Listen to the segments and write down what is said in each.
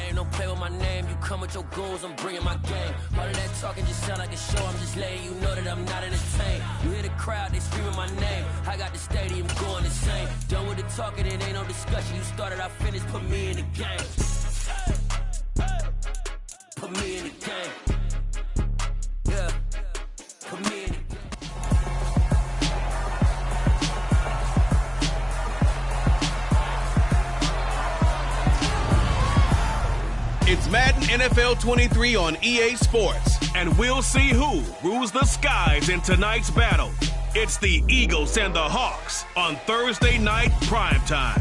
game. Don't play with my name. You come with your goons, I'm bringing my game. All of that talking just sound like a show. I'm just letting you know that I'm not entertained. You hear the crowd, they screaming my name. I got the stadium going insane. Done with the talking, it ain't no discussion. You started, I finished, put me in the game. Put me in the game. Yeah. Put me in the game. It's Madden NFL 23 on EA Sports, and we'll see who rules the skies in tonight's battle. It's the Eagles and the Hawks on Thursday night primetime.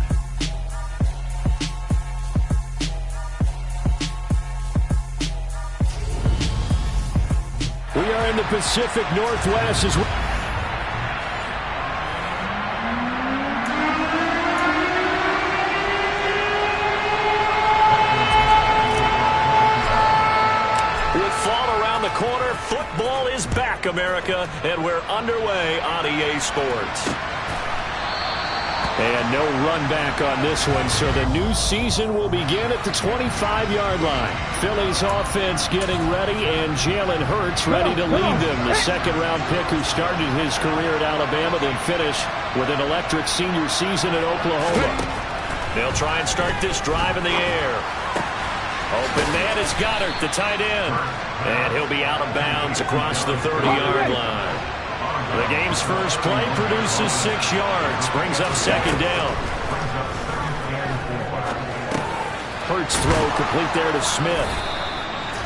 We are in the Pacific Northwest as well. Corner, football is back, America, and we're underway on EA Sports. And no run back on this one, so the new season will begin at the 25-yard line. Philly's offense getting ready, and Jalen Hurts ready to lead them. The second-round pick who started his career at Alabama, then finished with an electric senior season at Oklahoma. They'll try and start this drive in the air. Open man is Goddard, the tight end. And he'll be out of bounds across the 30-yard line. The game's first play produces 6 yards. Brings up second down. Hurts throw complete there to Smith.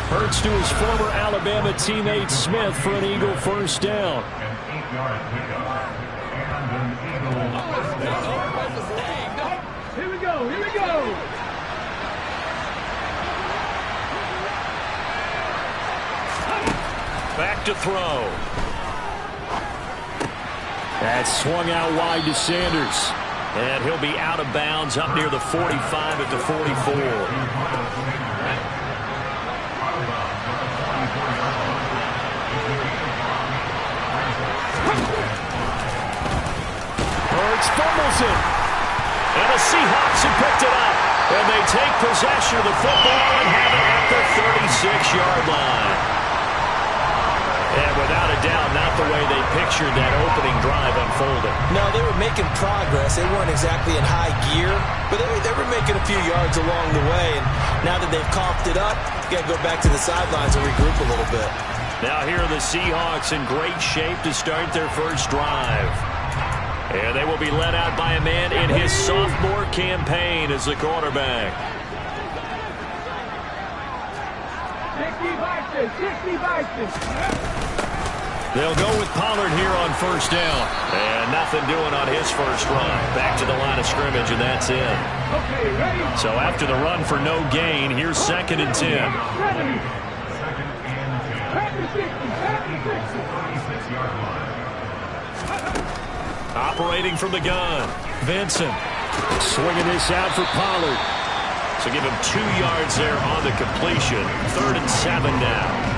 Hurts to his former Alabama teammate Smith for an Eagle first down. Here we go, here we go. Back to throw. That's swung out wide to Sanders. And he'll be out of bounds up near the 45 at the 44. Hurts fumbles it. And the Seahawks have picked it up. And they take possession of the football and have it at the 36-yard line. And without a doubt, not the way they pictured that opening drive unfolding. No, they were making progress. They weren't exactly in high gear, but they were making a few yards along the way. And now that they've coughed it up, you got to go back to the sidelines and regroup a little bit. Now here are the Seahawks in great shape to start their first drive. And they will be led out by a man in his sophomore campaign as the quarterback. 60 Vikings. They'll go with Pollard here on first down. And nothing doing on his first run. Back to the line of scrimmage, and that's it. Okay, ready? So after the run for no gain, here's 2nd and 10. Operating from the gun, Vincent. Swinging this out for Pollard. So give him 2 yards there on the completion. 3rd and 7 now.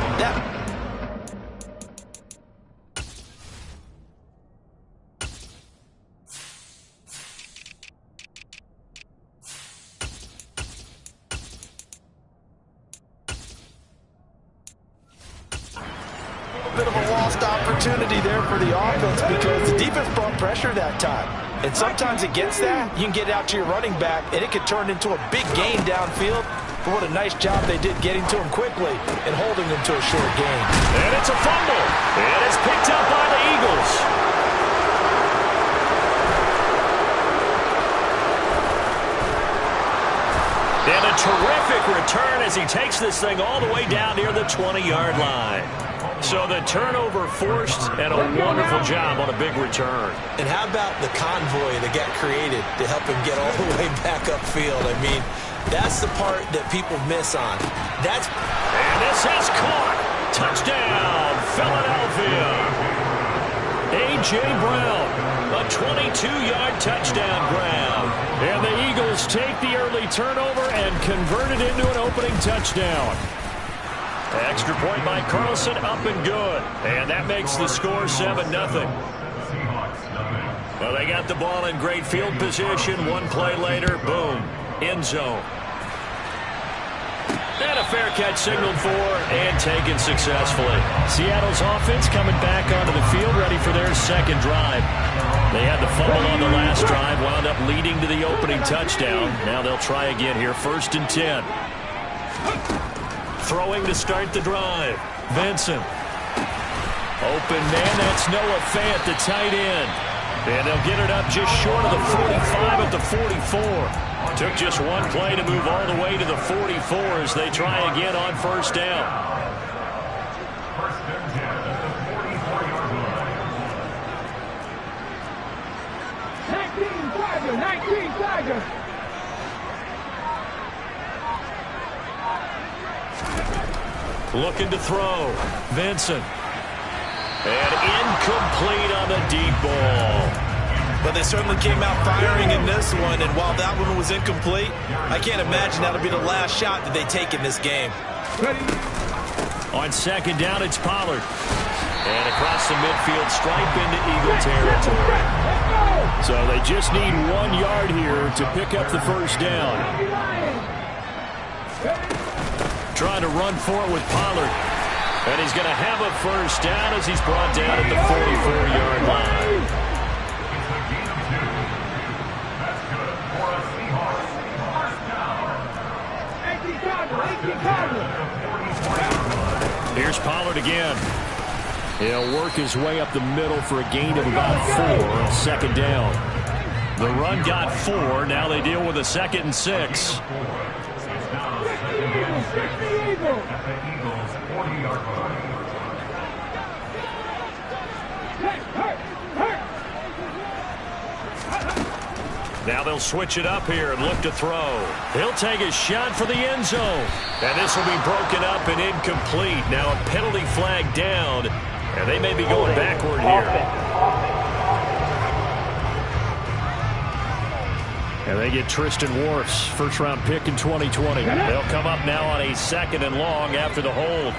Bit of a lost opportunity there for the offense because the defense brought pressure that time. And sometimes against that, you can get out to your running back, and it could turn into a big gain downfield. But what a nice job they did getting to him quickly and holding him to a short gain. And it's a fumble. And it's picked up by the Eagles. And a terrific return as he takes this thing all the way down near the 20-yard line. So the turnover forced and a wonderful job on a big return. And how about the convoy that got created to help him get all the way back upfield? I mean, that's the part that people miss on. And this has caught. Touchdown, Philadelphia. A.J. Brown, a 22-yard touchdown grab. And the Eagles take the early turnover and convert it into an opening touchdown. Extra point by Carlson, up and good. And that makes the score 7-0. Well, they got the ball in great field position. One play later, boom, end zone. And a fair catch signaled for and taken successfully. Seattle's offense coming back onto the field, ready for their second drive. They had the fumble on the last drive, wound up leading to the opening touchdown. Now they'll try again here, 1st and 10. Throwing to start the drive. Vincent. Open man, that's Noah Fant, the tight end. And they'll get it up just short of the 45 at the 44. Took just one play to move all the way to the 44 as they try again on 1st down. Looking to throw. Vincent. And incomplete on the deep ball. But they certainly came out firing in this one, and while that one was incomplete, I can't imagine that'll be the last shot that they take in this game. On 2nd down, it's Pollard. And across the midfield stripe into Eagle territory. So they just need 1 yard here to pick up the 1st down. Trying to run for it with Pollard. And he's going to have a 1st down as he's brought down at the 44-yard line. Here's Pollard again. He'll work his way up the middle for a gain of about 4, 2nd down. The run got 4. Now they deal with a 2nd and 6. Now they'll switch it up here and look to throw. He'll take a shot for the end zone. And this will be broken up and incomplete. Now a penalty flag down, and they may be going backward here. And they get Tristan Wirfs, 1st-round pick in 2020. They'll come up now on a 2nd and long after the hold.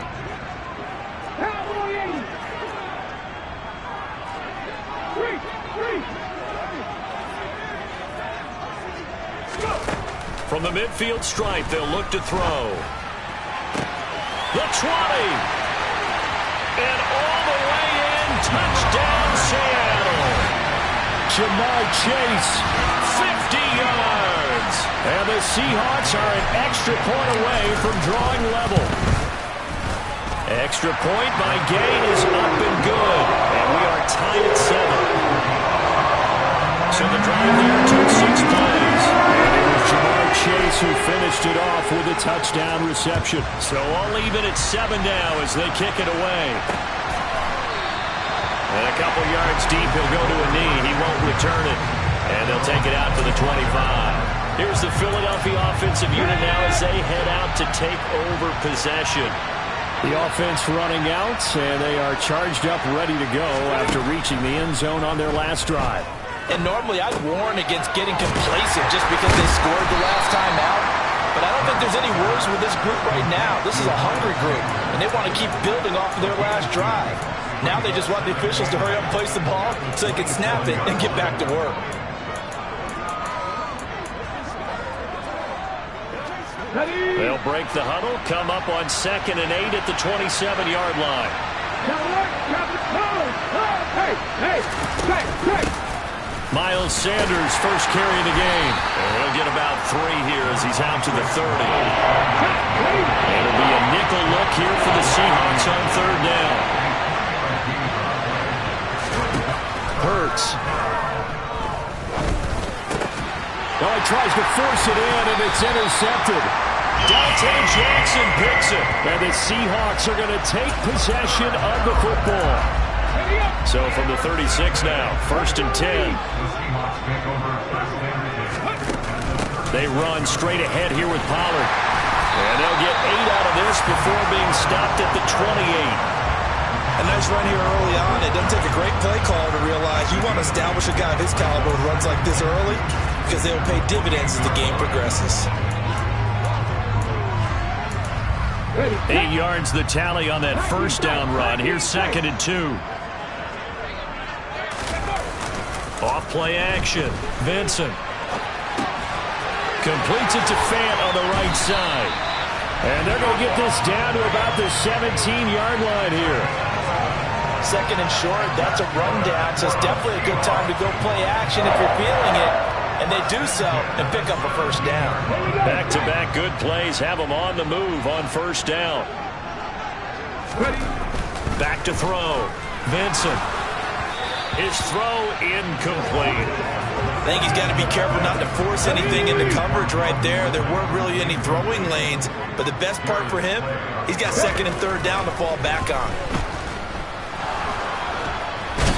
From the midfield stripe, they'll look to throw. The 20. And all the way in, touchdown Seattle. Ja'Marr Chase, 50 yards. And the Seahawks are an extra point away from drawing level. Extra point by Gay is up and good. And we are tied at 7. So the drive there took 6 plays. And it was Ja'Marr Chase who finished it off with a touchdown reception. So all even at 7 now as they kick it away. And a couple yards deep, he'll go to a knee. He won't return it. And they'll take it out to the 25. Here's the Philadelphia offensive unit now as they head out to take over possession. The offense running out, and they are charged up, ready to go after reaching the end zone on their last drive. And normally I'd warn against getting complacent just because they scored the last time out. But I don't think there's any worries with this group right now. This is a hungry group, and they want to keep building off of their last drive. Now they just want the officials to hurry up and place the ball so they can snap it and get back to work. They'll break the huddle, come up on 2nd and 8 at the 27-yard line. Miles Sanders, first carry of the game. And he'll get about 3 here as he's out to the 30. It'll be a nickel look here for the Seahawks on 3rd down. Hurts. Oh, he tries to force it in, and it's intercepted. Dante Jackson picks it. And the Seahawks are going to take possession of the football. So from the 36 now, 1st and 10. They run straight ahead here with Pollard. And they'll get 8 out of this before being stopped at the 28. A nice run here early on. It doesn't take a great play call to realize you want to establish a guy of his caliber who runs like this early because they'll pay dividends as the game progresses. 8 yards the tally on that 1st down run. Here's 2nd and 2. Off play action. Vincent completes it to Fant on the right side. And they're going to get this down to about the 17-yard line here. Second and short, that's a rundown, so it's definitely a good time to go play action if you're feeling it. And they do so and pick up a first down. Back-to-back good plays have them on the move on first down. Back to throw. Vincent. His throw incomplete. I think he's got to be careful not to force anything into coverage right there. There weren't really any throwing lanes, but the best part for him, he's got second and third down to fall back on.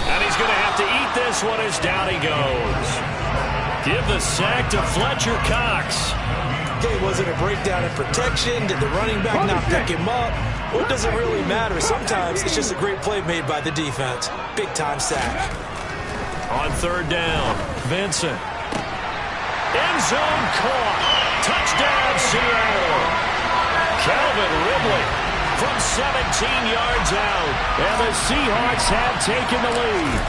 And he's going to have to eat this one as down he goes. Give the sack to Fletcher Cox. Okay, was it a breakdown in protection? Did the running back not pick him up? Well, it doesn't really matter. Sometimes it's just a great play made by the defense. Big-time sack. On third down, Vincent. End zone caught. Touchdown, Seattle. Calvin Ridley from 17 yards out. And the Seahawks have taken the lead.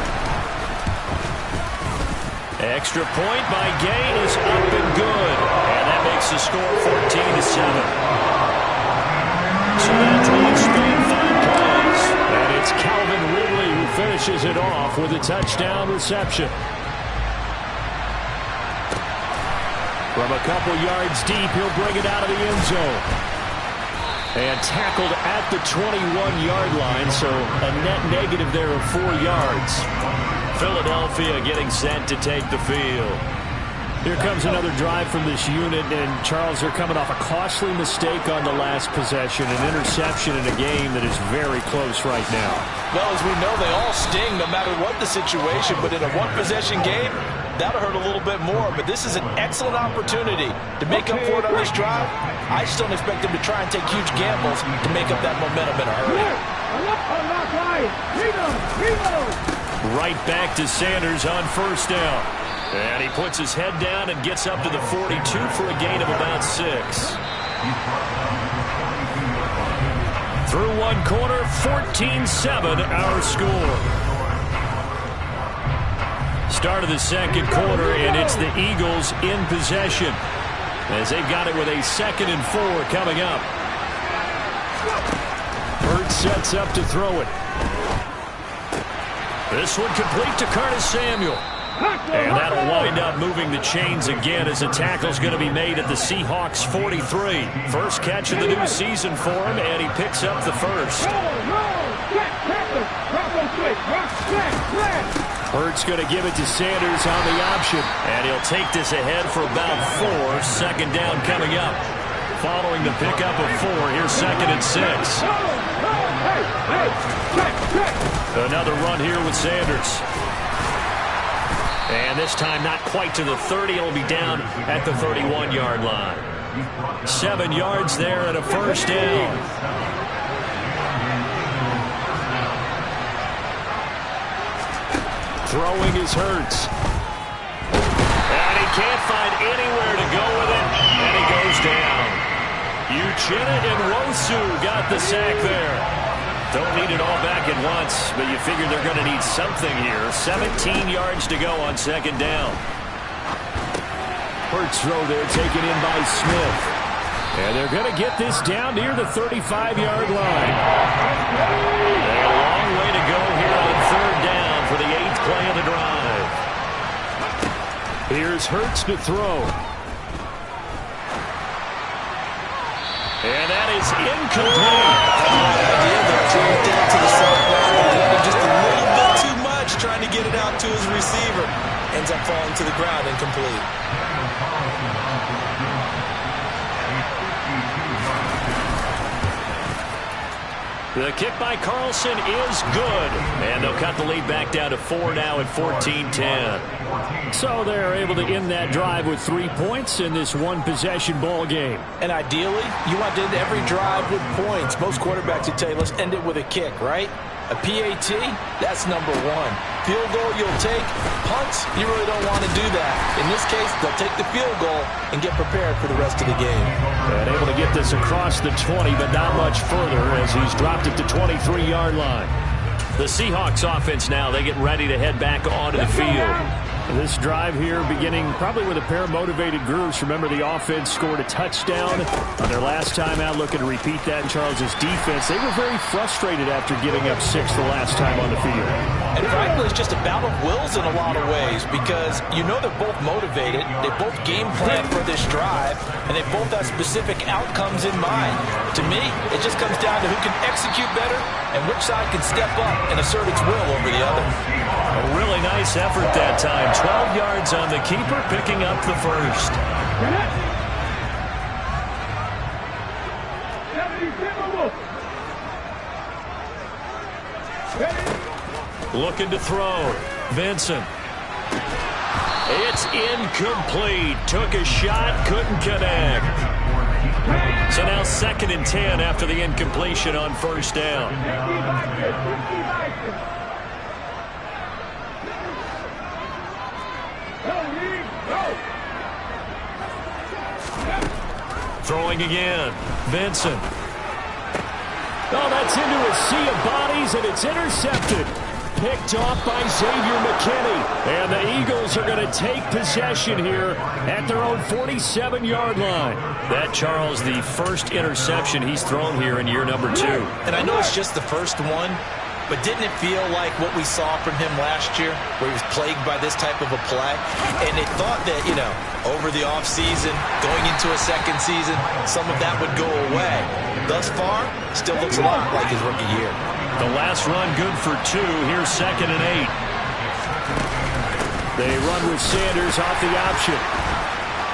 Extra point by Gain is up and good. And that makes the score 14-7. So that drive spanned 5 plays. And it's Calvin Ridley who finishes it off with a touchdown reception. From a couple yards deep, he'll bring it out of the end zone. And tackled at the 21-yard line, so a net negative there of 4 yards. Philadelphia getting set to take the field. Here comes another drive from this unit, and Charles, they're coming off a costly mistake on the last possession, an interception in a game that is very close right now. Well, as we know, they all sting no matter what the situation, but in a one-possession game, that'll hurt a little bit more. But this is an excellent opportunity to make up for it on this drive. I just don't expect them to try and take huge gambles to make up that momentum in a hurry. Right back to Sanders on first down. And he puts his head down and gets up to the 42 for a gain of about 6. Through one quarter, 14-7 our score. Start of the second quarter, and it's the Eagles in possession as they've got it with a 2nd and 4 coming up. Hurts sets up to throw it. This one complete to Curtis Samuel. And that'll wind up moving the chains again as the tackle's going to be made at the Seahawks 43. First catch of the new season for him, and he picks up the first. Hurts going to give it to Sanders on the option. And he'll take this ahead for about 4. Second down coming up. Following the pickup of 4, here's 2nd and 6. Another run here with Sanders. And this time not quite to the 30. It'll be down at the 31-yard line. 7 yards there and a first down. Throwing is Hurts. And he can't find anywhere to go with it. And he goes down. Uchenna and Rosu got the sack there. Don't need it all back at once, but you figure they're going to need something here. 17 yards to go on second down. Hurts throw there taken in by Smith. And they're going to get this down near the 35-yard line. A long way to go here on third down for the 8th play of the drive. Here's Hurts to throw. And that is incomplete. Down to the sideline, just a little bit too much, trying to get it out to his receiver. Ends up falling to the ground, incomplete. The kick by Carlson is good. And they'll cut the lead back down to 4 now at 14-10. So they're able to end that drive with 3 points in this one-possession ball game. And ideally, you want to end every drive with points. Most quarterbacks would tell you, let's end it with a kick, right? A PAT, that's number 1. Field goal you'll take. Punts, you really don't want to do that. In this case, they'll take the field goal and get prepared for the rest of the game. And able to get this across the 20, but not much further as he's dropped it to 23-yard line. The Seahawks offense now, they get ready to head back onto the field. This drive here beginning probably with a pair of motivated groups. Remember, the offense scored a touchdown on their last time out, looking to repeat that in Charles' defense. They were very frustrated after giving up 6 the last time on the field. And frankly, it's just a battle of wills in a lot of ways because you know they're both motivated. They both game plan for this drive, and they both have specific outcomes in mind. To me, it just comes down to who can execute better and which side can step up and assert its will over the other. A really nice effort that time. 12 yards on the keeper, picking up the first. Looking to throw. Vincent. It's incomplete. Took a shot, couldn't connect. So now 2nd and 10 after the incompletion on first down. Throwing again. Vincent. Oh, that's into a sea of bodies, and it's intercepted. Picked off by Xavier McKinney. And the Eagles are going to take possession here at their own 47-yard line. That, Charles, the first interception he's thrown here in year number 2. And I know it's just the first one, but didn't it feel like what we saw from him last year, where he was plagued by this type of a play? And they thought that, you know, over the offseason, going into a second season, some of that would go away. Thus far, still looks a lot like his rookie year. The last run good for 2. Here's 2nd and 8. They run with Sanders off the option.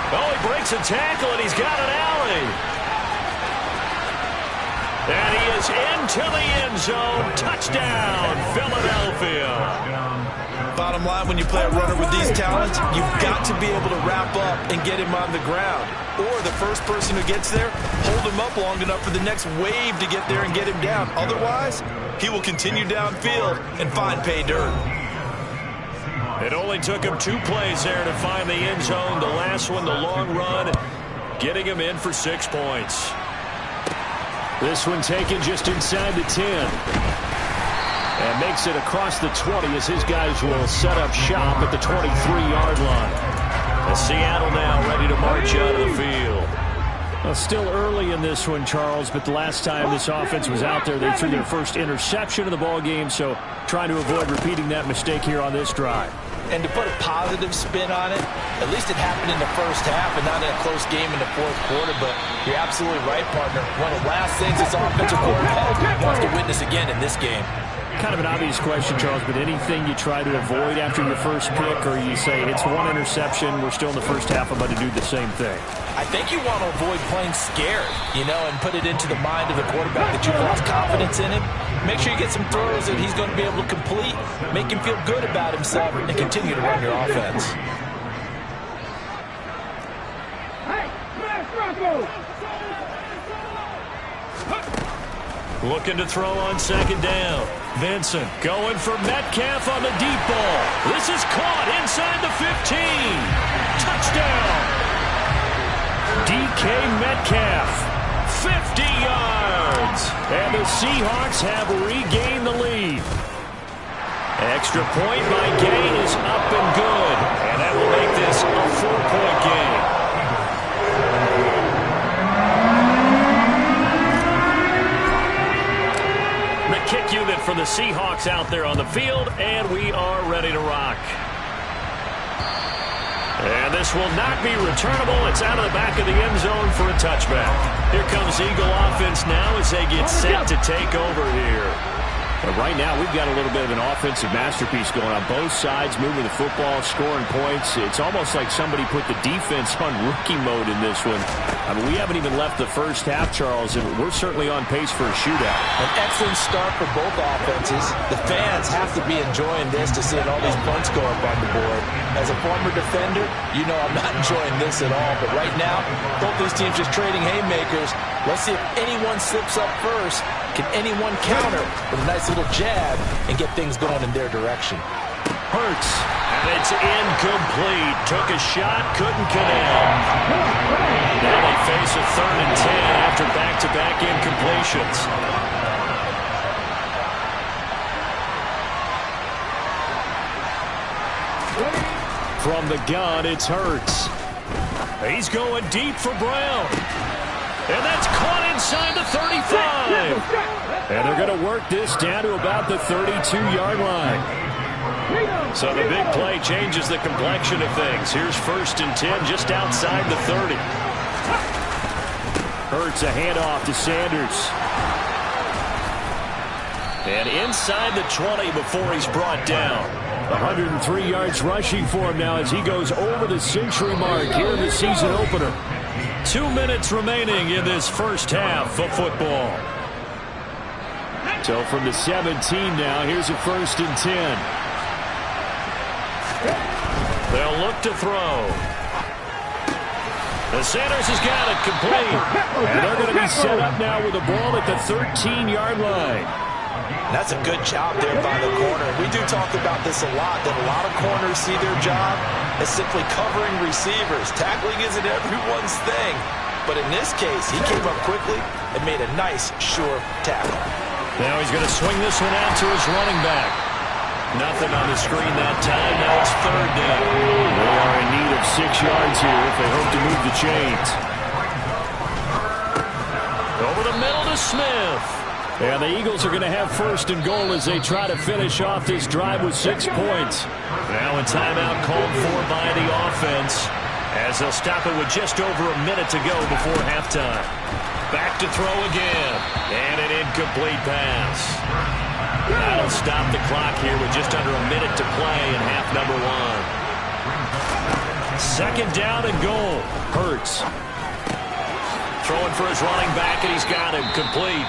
Oh, he breaks a tackle, and he's got an alley. And he is into the end zone. Touchdown, Philadelphia. Bottom line, when you play a runner with these talents, you've got to be able to wrap up and get him on the ground. Or the first person who gets there, hold him up long enough for the next wave to get there and get him down. Otherwise, he will continue downfield and find pay dirt. It only took him 2 plays there to find the end zone. The last one, the long run, getting him in for 6 points. This one taken just inside the 10. And makes it across the 20 as his guys will set up shop at the 23-yard line. And Seattle now ready to march out of the field. Well, still early in this one, Charles, but the last time this offense was out there, they threw their first interception of the ball game, so trying to avoid repeating that mistake here on this drive. And to put a positive spin on it, at least it happened in the first half and not in a close game in the fourth quarter. But you're absolutely right, partner. One of the last things this offensive quarterback wants to witness again in this game. Kind of an obvious question, Charles, but anything you try to avoid after your first pick, or you say it's one interception, we're still in the first half, I'm about to do the same thing? I think you want to avoid playing scared, you know, and put it into the mind of the quarterback that you've lost confidence in him. Make sure you get some throws that he's going to be able to complete, make him feel good about himself, and continue to run your offense. Hey, smash Rocco! Looking to throw on 2nd down. Vincent going for Metcalf on the deep ball. This is caught inside the 15. Touchdown. DK Metcalf. 50 yards. And the Seahawks have regained the lead. Extra point by Gay is up and good. And that will make this a 4-point game. Kick unit for the Seahawks out there on the field, and we are ready to rock. And this will not be returnable. It's out of the back of the end zone for a touchback. Here comes Eagle offense now as they get set to take over here. But right now, we've got a little bit of an offensive masterpiece going on both sides, moving the football, scoring points. It's almost like somebody put the defense on rookie mode in this one. I mean, we haven't even left the first half, Charles, and we're certainly on pace for a shootout. An excellent start for both offenses. The fans have to be enjoying this to see all these punts go up on the board. As a former defender, you know I'm not enjoying this at all. But right now, both these teams just trading haymakers. Let's see if anyone slips up first. Can anyone counter with a nice little jab and get things going in their direction? Hurts. And it's incomplete. Took a shot, couldn't connect. Now they face a 3rd and 10 after back-to-back incompletions. From the gun, it's Hurts. He's going deep for Brown. And that's caught inside the 35. And they're going to work this down to about the 32-yard line. So the big play changes the complexion of things. Here's 1st and 10 just outside the 30. Hurts a handoff to Sanders. And inside the 20 before he's brought down. 103 yards rushing for him now as he goes over the century mark here in the season opener. 2 minutes remaining in this first half of football. So from the 17 now, here's a 1st and 10. They'll look to throw. The Sanders has got it complete. And they're going to be set up now with the ball at the 13-yard line. That's a good job there by the corner. We do talk about this a lot, that a lot of corners see their job as simply covering receivers. Tackling isn't everyone's thing. But in this case, he came up quickly and made a nice, sure tackle. Now he's going to swing this one out to his running back. Nothing on the screen that time. Now it's 3rd down. They are in need of 6 yards here if they hope to move the chains. Over the middle to Smith. And the Eagles are going to have 1st and goal as they try to finish off this drive with 6 points. Now a timeout called for by the offense as they'll stop it with just over a minute to go before halftime. Back to throw again. And an incomplete pass. That'll stop the clock here with just under a minute to play in half number 1. 2nd down and goal. Hurts. Throwing for his running back, and he's got him complete.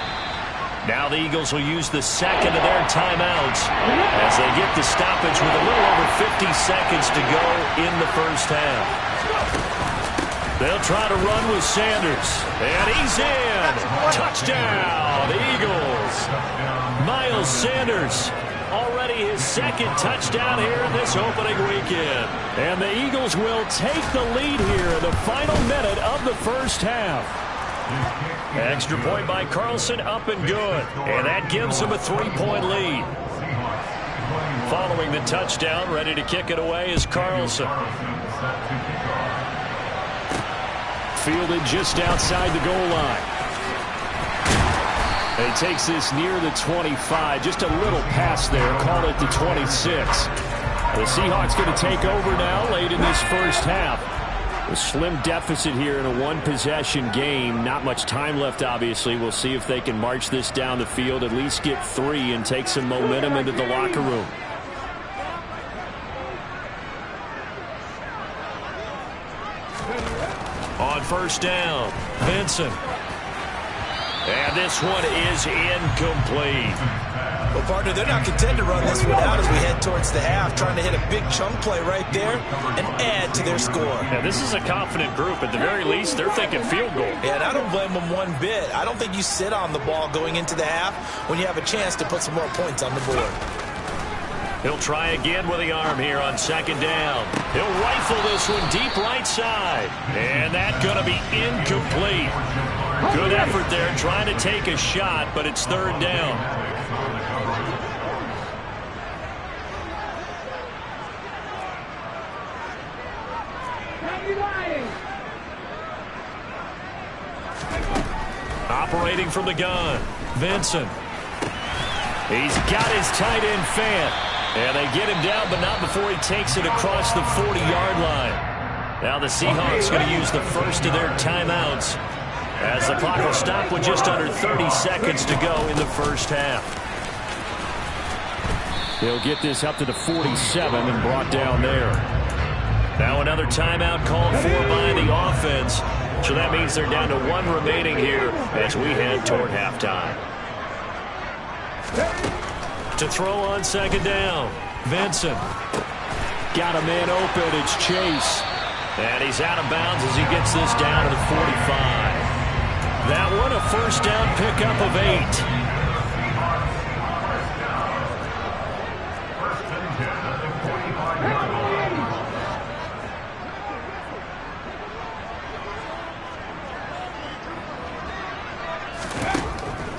Now the Eagles will use the 2nd of their timeouts as they get the stoppage with a little over 50 seconds to go in the first half. They'll try to run with Sanders. And he's in. Touchdown, Eagles. Miles Sanders, already his 2nd touchdown here in this opening weekend. And the Eagles will take the lead here in the final minute of the first half. Extra point by Carlson, up and good. And that gives him a 3-point lead. Following the touchdown, ready to kick it away is Carlson. Fielded just outside the goal line. He takes this near the 25. Just a little pass there. Call it the 26. The Seahawks going to take over now late in this first half. A slim deficit here in a one-possession game. Not much time left, obviously. We'll see if they can march this down the field, at least get 3, and take some momentum into the locker room. On 1st down, Vincent. And this one is incomplete. Well, partner, they're not content to run this one out as we head towards the half, trying to hit a big chunk play right there and add to their score. Yeah, this is a confident group. At the very least, they're thinking field goal. Yeah, and I don't blame them one bit. I don't think you sit on the ball going into the half when you have a chance to put some more points on the board. He'll try again with the arm here on 2nd down. He'll rifle this one deep right side. And that's going to be incomplete. Good effort there trying to take a shot, but it's 3rd down. Operating from the gun, Vincent. He's got his tight end Fant. And they get him down, but not before he takes it across the 40-yard line. Now the Seahawks going to use the 1st of their timeouts as the clock will stop with just under 30 seconds to go in the first half. They'll get this up to the 47 and brought down there. Now another timeout called for by the offense. So that means they're down to 1 remaining here as we head toward halftime. To throw on 2nd down, Vincent. Got a man open, it's Chase. And he's out of bounds as he gets this down to the 45. That one a 1st down pickup of 8.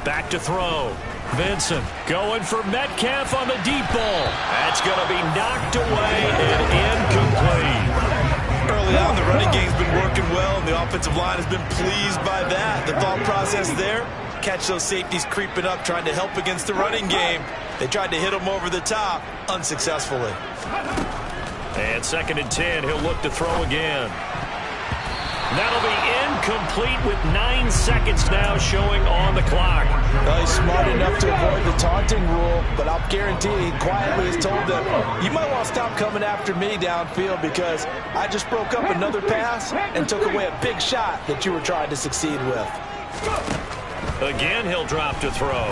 Back to throw. Vincent going for Metcalf on the deep ball. That's going to be knocked away and incomplete. Early on, the running game's been working well, and the offensive line has been pleased by that. The thought process there, catch those safeties creeping up, trying to help against the running game. They tried to hit him over the top, unsuccessfully. And 2nd and 10, he'll look to throw again. That'll be incomplete with 9 seconds now showing on the clock. Well, he's smart enough to avoid the taunting rule, but I'll guarantee he quietly has told them, you might want to stop coming after me downfield because I just broke up another pass and took away a big shot that you were trying to succeed with. Again, he'll drop to throw.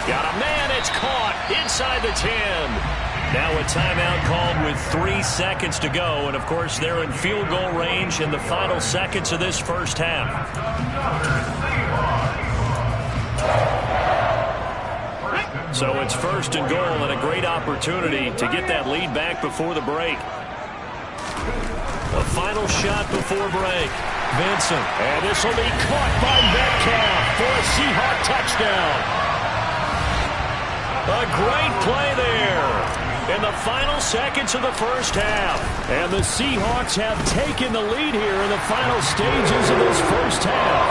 Got a man, it's caught inside the 10. Now a timeout called with 3 seconds to go. And, of course, they're in field goal range in the final seconds of this first half. So it's 1st and goal and a great opportunity to get that lead back before the break. A final shot before break. Vincent. And this will be caught by Metcalf for a Seahawk touchdown. A great play there in the final seconds of the first half. And the Seahawks have taken the lead here in the final stages of this first half.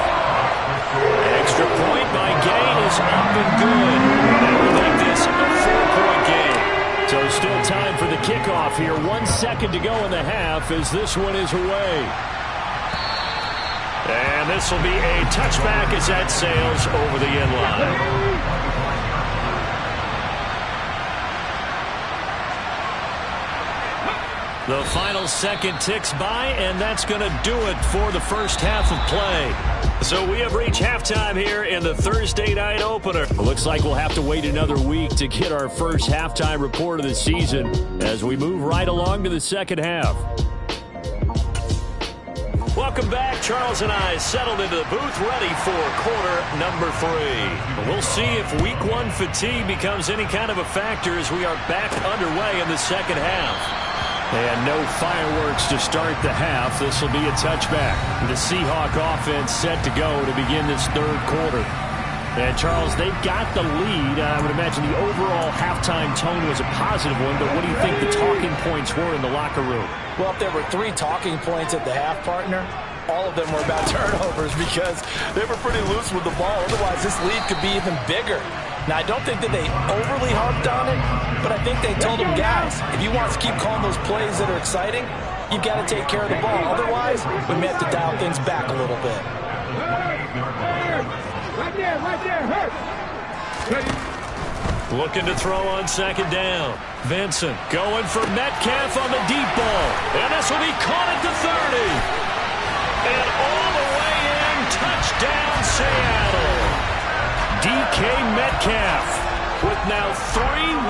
Extra point by Gain is up and good. That will make this a 4-point game. So still time for the kickoff here. 1 second to go in the half as this one is away. And this will be a touchback as that sails over the end line. The final second ticks by, and that's going to do it for the first half of play. So we have reached halftime here in the Thursday night opener. It looks like we'll have to wait another week to get our first halftime report of the season as we move right along to the second half. Welcome back. Charles and I settled into the booth ready for quarter number 3. We'll see if week 1 fatigue becomes any kind of a factor as we are back underway in the second half. And no fireworks to start the half. This will be a touchback. The Seahawk offense set to go to begin this third quarter. And, Charles, they've got the lead. I would imagine the overall halftime tone was a positive one, but what do you think the talking points were in the locker room? Well, if there were 3 talking points at the half, partner, all of them were about turnovers because they were pretty loose with the ball. Otherwise, this lead could be even bigger. Now, I don't think that they overly harped on it, but I think they told them, guys, if you want us to keep calling those plays that are exciting, you've got to take care of the ball. Otherwise, we may have to dial things back a little bit. Right there, hurt. Looking to throw on second down. Vincent going for Metcalf on the deep ball. And this will be caught at the 30. And all the way in, touchdown Seattle. DK Metcalf with now 3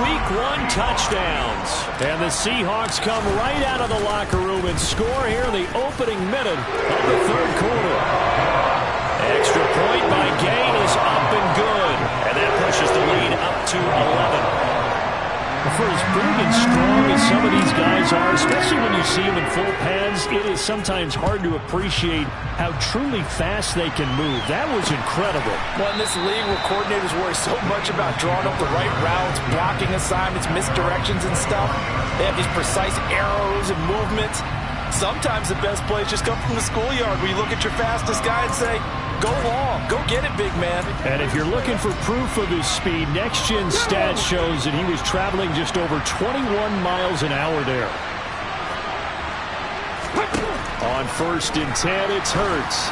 week 1 touchdowns. And the Seahawks come right out of the locker room and score here in the opening minute of the third quarter. Extra point by Gain is up and good. And that pushes the lead up to 11. For as big and strong as some of these guys are, especially when you see them in full pads, it is sometimes hard to appreciate how truly fast they can move. That was incredible. Well, in this league where coordinators worry so much about drawing up the right routes, blocking assignments, misdirections and stuff, they have these precise arrows and movements. Sometimes the best plays just come from the schoolyard where you look at your fastest guy and say, go long, go get it, big man. And if you're looking for proof of his speed, Next Gen Stats shows that he was traveling just over 21 miles an hour there. On 1st and 10, it's Hurts.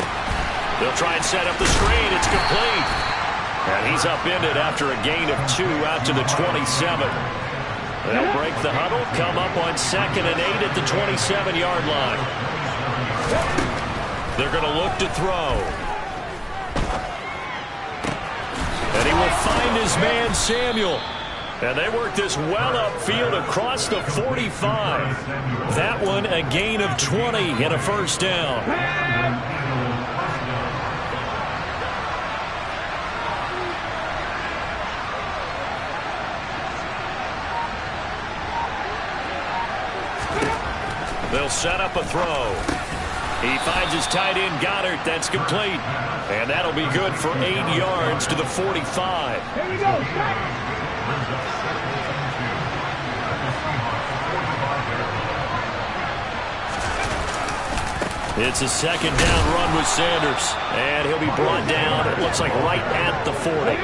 They'll try and set up the screen. It's complete. And he's upended after a gain of 2 out to the 27. They'll break the huddle, come up on 2nd and 8 at the 27-yard line. They're going to look to throw. And he will find his man, Samuel. And they work this well upfield across the 45. That one a gain of 20 and a first down. They'll set up a throw. He finds his tight end, Goddard. That's complete. And that'll be good for 8 yards to the 45. Here we go. It's a second down run with Sanders. And he'll be brought down, it looks like, right at the 40.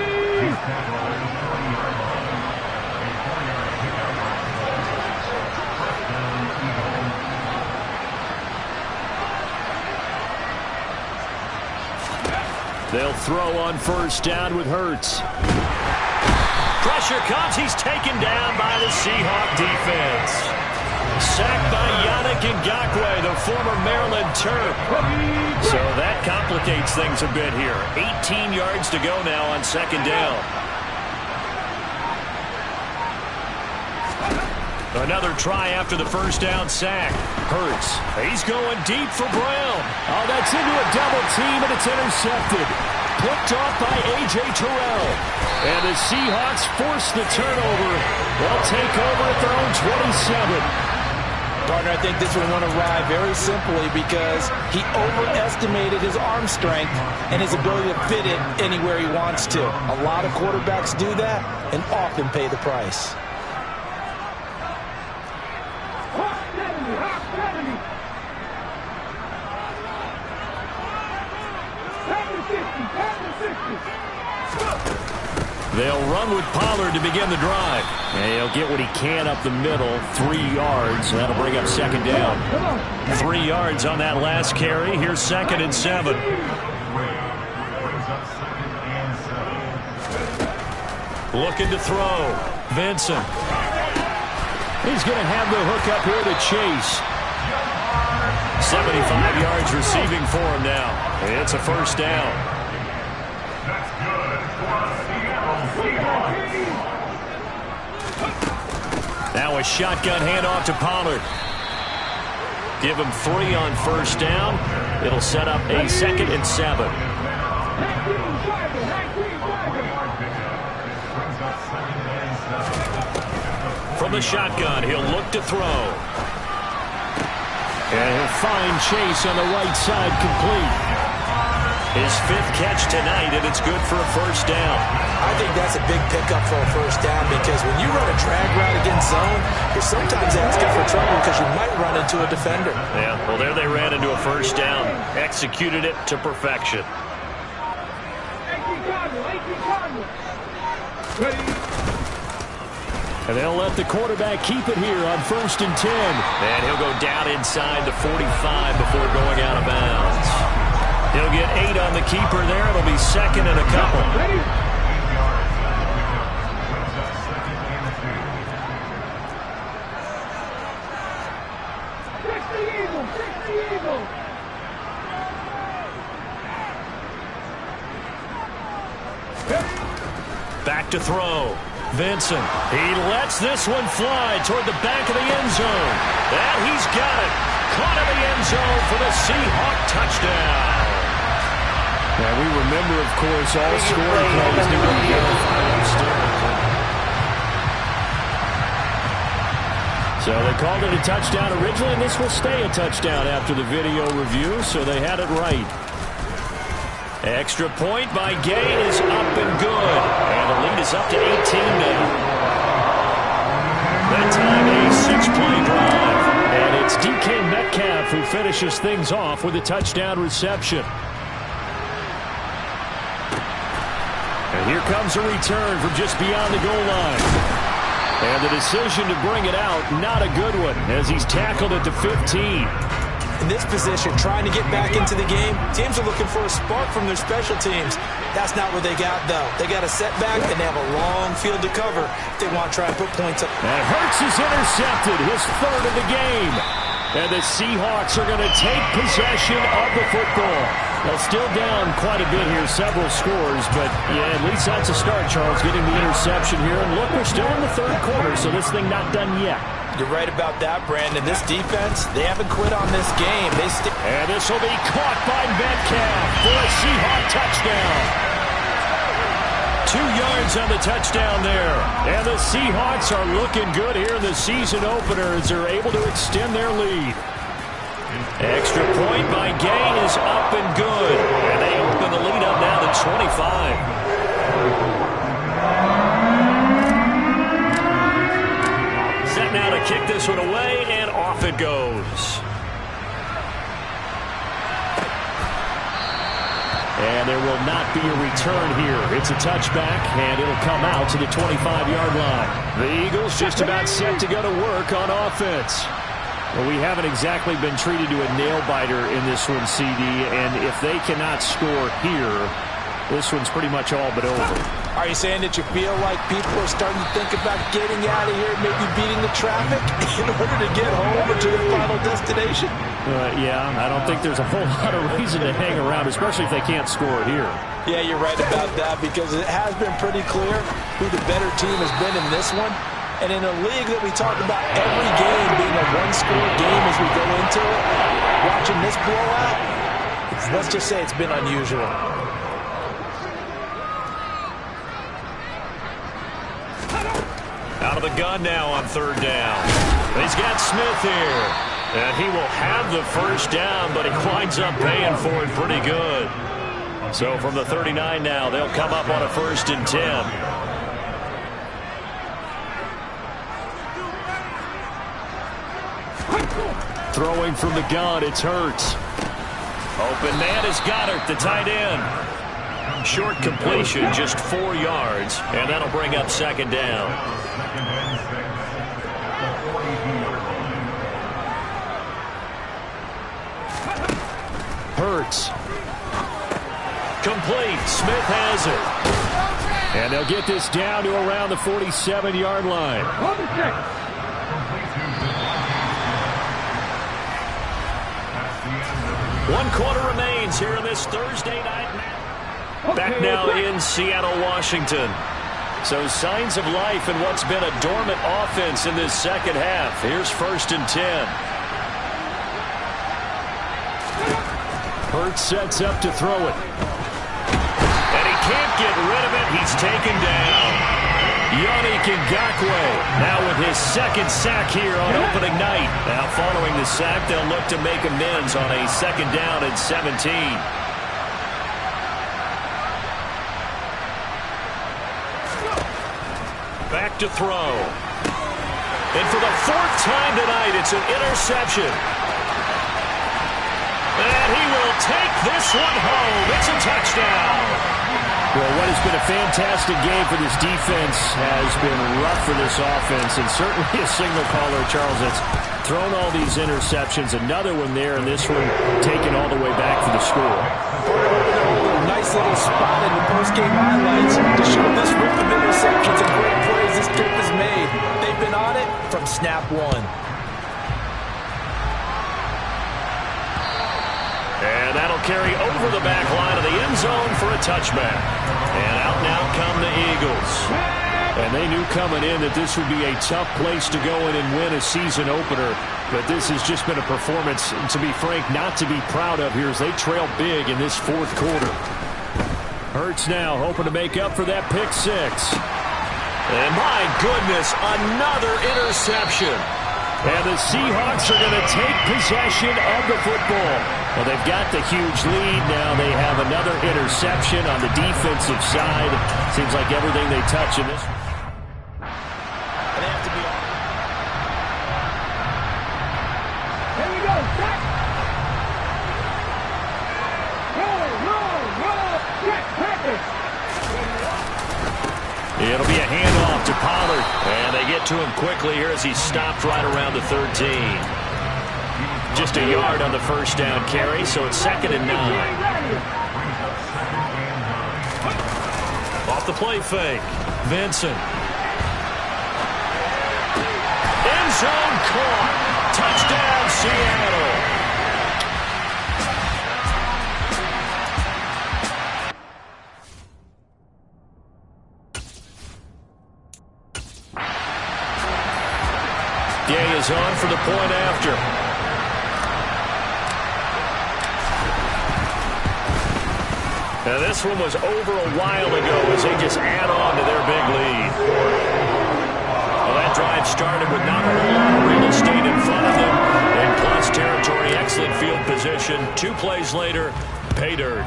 They'll throw on first down with Hurts. Pressure comes. He's taken down by the Seahawk defense. Sacked by Yannick Ngakoue, the former Maryland Terp. So that complicates things a bit here. 18 yards to go now on second down. Another try after the first down sack. Hurts. He's going deep for Brown. Oh, that's into a double team, and it's intercepted. Picked off by A.J. Terrell. And the Seahawks force the turnover. They'll take over at their own 27. Gardner, I think this one went awry very simply because he overestimated his arm strength and his ability to fit it anywhere he wants to. A lot of quarterbacks do that and often pay the price. They'll run with Pollard to begin the drive. And he'll get what he can up the middle, 3 yards. That'll bring up second down. 3 yards on that last carry. Here's 2nd and 7. Looking to throw. Vincent. He's going to have the hook up here to Chase. 75 yards receiving for him now. It's a first down. Now a shotgun handoff to Pollard. Give him 3 on first down. It'll set up a 2nd and 7. From the shotgun, he'll look to throw. And he'll find Chase on the right side, complete. His 5th catch tonight, and it's good for a first down. I think that's a big pickup for a first down because when you run a drag route against zone, you're sometimes asking for trouble because you might run into a defender. Yeah, well, there they ran into a first down. Executed it to perfection. And they'll let the quarterback keep it here on 1st and 10. And he'll go down inside the 45 before going out of bounds. He'll get 8 on the keeper there. It'll be 2nd and a couple. Back to throw. Vincent. He lets this one fly toward the back of the end zone. And he's got it. Caught in the end zone for the Seahawk touchdown. Now, we remember, of course, all scoring plays need to be So they called it a touchdown originally, and this will stay a touchdown after the video review, so they had it right. Extra point by Gay is up and good. And the lead is up to 18 now. That time a 6-play drive. And it's DK Metcalf who finishes things off with a touchdown reception. And here comes a return from just beyond the goal line. And the decision to bring it out, not a good one, as he's tackled at the 15. In this position, trying to get back into the game, teams are looking for a spark from their special teams. That's not what they got, though. They got a setback, and they have a long field to cover if they want to try and put points up. And Hurts is intercepted, his 3rd of the game. And the Seahawks are going to take possession of the football. They're still down quite a bit here, several scores, but yeah, at least that's a start, Charles, getting the interception here. And look, we're still in the 3rd quarter, so this thing not done yet. You're right about that, Brandon. This defense, they haven't quit on this game. And this will be caught by Metcalf for a Seahawk touchdown. 2 yards on the touchdown there. And the Seahawks are looking good here in the season opener as they're able to extend their lead. Extra point by Gay is up and good. And they open the lead up now to 25. Set now to kick this one away, and off it goes. And there will not be a return here. It's a touchback, and it'll come out to the 25-yard line. The Eagles just about set to go to work on offense. Well, we haven't exactly been treated to a nail-biter in this one, CD, and if they cannot score here, this one's pretty much all but over. Are you saying that you feel like people are starting to think about getting out of here, maybe beating the traffic in order to get home or to their final destination? Yeah, I don't think there's a whole lot of reason to hang around, especially if they can't score here. Yeah, you're right about that, because it has been pretty clear who the better team has been in this one. And in a league that we talk about every game being a one-score game as we go into it, watching this blowout, let's just say it's been unusual. Out of the gun now on third down. He's got Smith here. And he will have the first down, but he winds up paying for it pretty good. So from the 39 now, they'll come up on a 1st and 10. Throwing from the gun, it's Hurts. Open man is Goddard, the tight end. Short completion, just 4 yards, and that'll bring up 2nd down. Hurts. Complete. Smith has it. And they'll get this down to around the 47-yard line. 1 quarter remains here in this Thursday night match. Back now in Seattle, Washington. So signs of life in what's been a dormant offense in this second half. Here's 1st and 10. Hurts sets up to throw it. And he can't get rid of it. He's taken down. Yannick Ngakoue now with his 2nd sack here on opening night. Now following the sack, they'll look to make amends on a 2nd down and 17. Back to throw. And for the 4th time tonight, it's an interception. And he will take this one home. It's a touchdown. Well, what has been a fantastic game for this defense has been rough for this offense, and certainly a signal caller, Charles, that's thrown all these interceptions. Another one there, and this one taken all the way back for the score. Nice little spot in the post-game highlights to show this rip of interceptions and great plays this trip has made. They've been on it from snap one. And that'll carry over the back line of the end zone for a touchback. And out now come the Eagles. And they knew coming in that this would be a tough place to go in and win a season opener. But this has just been a performance, to be frank, not to be proud of here as they trail big in this 4th quarter. Hurts now hoping to make up for that pick 6. And my goodness, another interception. And the Seahawks are going to take possession of the football. Well, they've got the huge lead. Now they have another interception on the defensive side. Seems like everything they touch in this. They have to be on. Here we go. Set. Roll. Set. Practice. It'll be a handoff to Pollard. And they get to him quickly here as he's stopped right around the 13. Just a yard on the 1st down carry, so it's 2nd and 9. Off the play fake. Vincent. End zone caught. Touchdown, Seattle. Gay is on for the point after. Now this one was over a while ago as they just add on to their big lead. that drive started with not a whole lot of real estate in front of them. In plus territory, excellent field position. 2 plays later, pay dirt.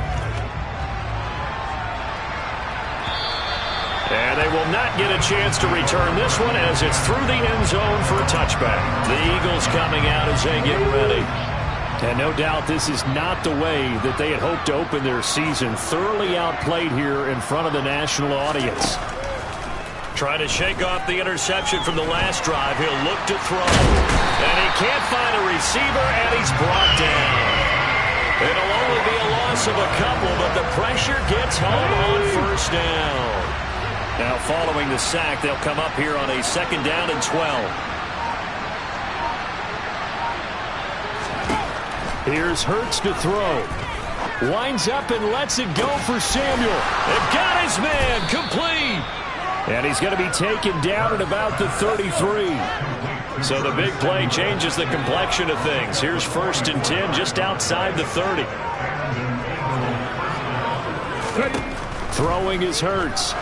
And they will not get a chance to return this one as it's through the end zone for a touchback. The Eagles coming out as they get ready. And no doubt this is not the way that they had hoped to open their season. Thoroughly outplayed here in front of the national audience. Trying to shake off the interception from the last drive. He'll look to throw. And he can't find a receiver, and he's brought down. It'll only be a loss of a couple, but the pressure gets home on first down. Now following the sack, they'll come up here on a 2nd down and 12. Here's Hurts to throw. Winds up and lets it go for Samuel. They've got his man complete. And he's going to be taken down at about the 33. So the big play changes the complexion of things. Here's 1st and 10 just outside the 30. Throwing is Hurts.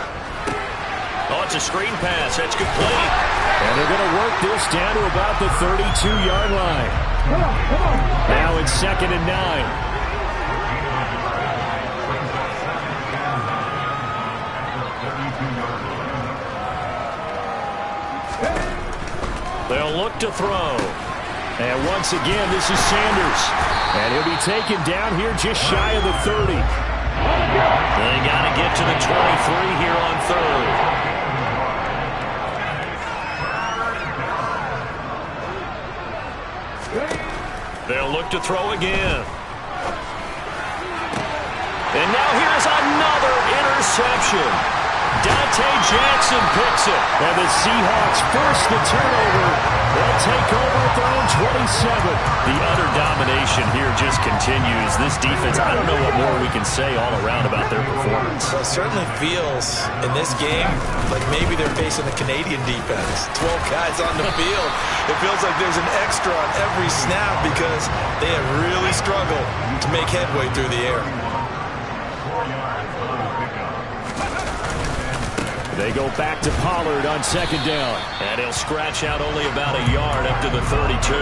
Oh, it's a screen pass. That's complete. And they're going to work this down to about the 32-yard line. Now it's 2nd and 9. They'll look to throw. And once again, this is Sanders. And he'll be taken down here just shy of the 30. They got to get to the 23 here on 3rd. They'll look to throw again. And now here's another interception. Dante Jackson picks it. And the Seahawks force the turnover. They'll take over at their own 27. The utter domination here just continues. This defense, I don't know what more we can say all around about their performance. Well, it certainly feels in this game like maybe they're facing a Canadian defense. 12 guys on the field. It feels like there's an extra on every snap because they have really struggled to make headway through the air. They go back to Pollard on 2nd down. And he'll scratch out only about a yard up to the 32.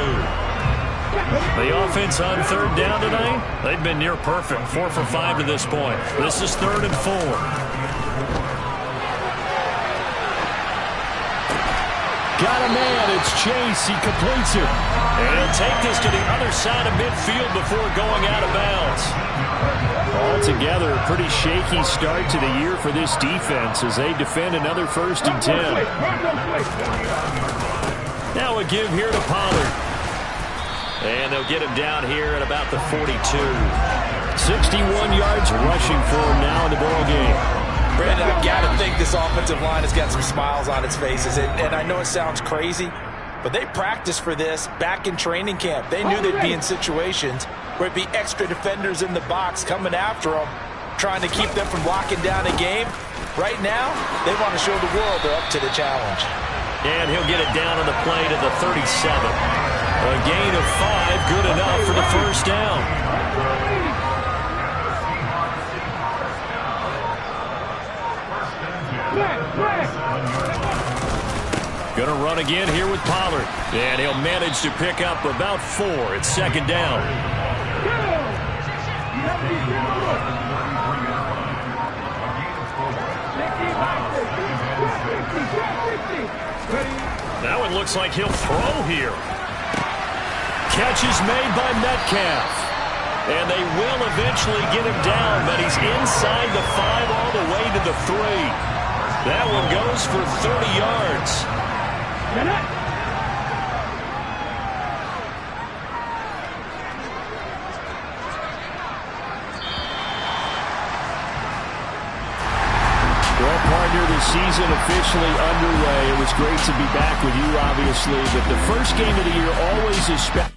The offense on 3rd down tonight, they've been near perfect. 4 for 5 to this point. This is 3rd and 4. Got a man. It's Chase. He completes it. And he'll take this to the other side of midfield before going out of bounds. Altogether, a pretty shaky start to the year for this defense as they defend another 1st and 10. Now a give here to Pollard. And they'll get him down here at about the 42. 61 yards rushing for him now in the ballgame. Brandon, I've got to think this offensive line has got some smiles on its faces. And I know it sounds crazy, but they practiced for this back in training camp. They knew they'd be in situations where it'd be extra defenders in the box coming after them, trying to keep them from locking down a game. Right now, they want to show the world they're up to the challenge. And he'll get it down on the play to the 37. A gain of 5, good enough for the 1st down. Going to run again here with Pollard. And he'll manage to pick up about 4. It's 2nd down. Now it looks like he'll throw here. Catch is made by Metcalf. And they will eventually get him down, but he's inside the 5 all the way to the 3. That one goes for 30 yards. Well, partner, the season officially underway. It was great to be back with you, obviously, but the first game of the year always is special.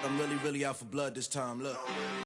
I'm really out for blood this time, look.